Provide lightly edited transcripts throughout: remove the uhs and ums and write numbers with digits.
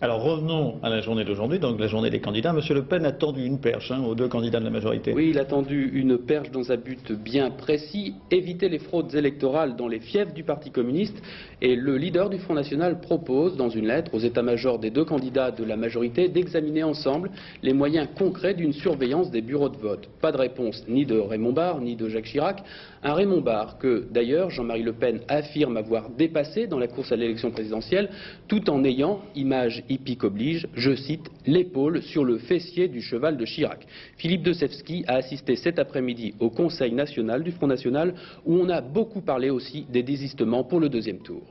Alors revenons à la journée d'aujourd'hui, donc la journée des candidats. Monsieur Le Pen a tendu une perche aux deux candidats de la majorité. Oui, il a tendu une perche dans un but bien précis, éviter les fraudes électorales dans les fiefs du Parti communiste. Et le leader du Front National propose, dans une lettre aux états-majors des deux candidats de la majorité, d'examiner ensemble les moyens concrets d'une surveillance des bureaux de vote. Pas de réponse ni de Raymond Barre, ni de Jacques Chirac. Un Raymond Barre que, d'ailleurs, Jean-Marie Le Pen affirme avoir dépassé dans la course à l'élection présidentielle, tout en ayant, image hippique oblige, je cite, l'épaule sur le fessier du cheval de Chirac. Philippe Decevsky a assisté cet après-midi au Conseil national du Front National où on a beaucoup parlé aussi des désistements pour le deuxième tour.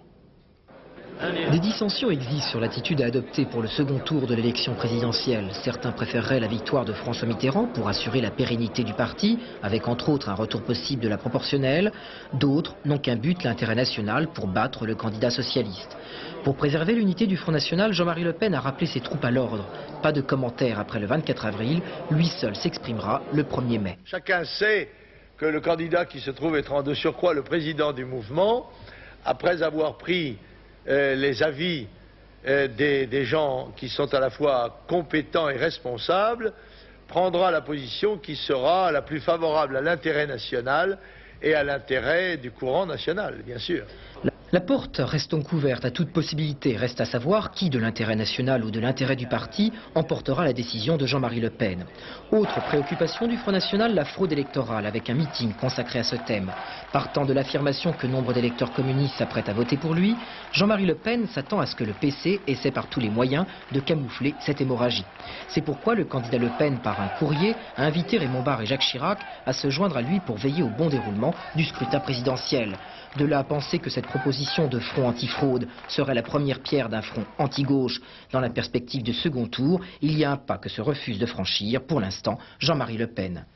Des dissensions existent sur l'attitude à adopter pour le second tour de l'élection présidentielle. Certains préféreraient la victoire de François Mitterrand pour assurer la pérennité du parti, avec entre autres un retour possible de la proportionnelle. D'autres n'ont qu'un but, l'intérêt national, pour battre le candidat socialiste. Pour préserver l'unité du Front National, Jean-Marie Le Pen a rappelé ses troupes à l'ordre. Pas de commentaires après le 24 avril, lui seul s'exprimera le 1er mai. Chacun sait que le candidat qui se trouve être de surcroît le président du mouvement, après avoir pris les avis des gens qui sont à la fois compétents et responsables, prendra la position qui sera la plus favorable à l'intérêt national et à l'intérêt du courant national, bien sûr. La porte reste donc ouverte à toute possibilité. Reste à savoir qui, de l'intérêt national ou de l'intérêt du parti, emportera la décision de Jean-Marie Le Pen. Autre préoccupation du Front National, la fraude électorale, avec un meeting consacré à ce thème. Partant de l'affirmation que nombre d'électeurs communistes s'apprêtent à voter pour lui, Jean-Marie Le Pen s'attend à ce que le PC essaie par tous les moyens de camoufler cette hémorragie. C'est pourquoi le candidat Le Pen, par un courrier, a invité Raymond Barre et Jacques Chirac à se joindre à lui pour veiller au bon déroulement du scrutin présidentiel. De là à penser que cette proposition de front anti-fraude serait la première pierre d'un front anti-gauche. Dans la perspective du second tour, il y a un pas que se refuse de franchir, pour l'instant, Jean-Marie Le Pen.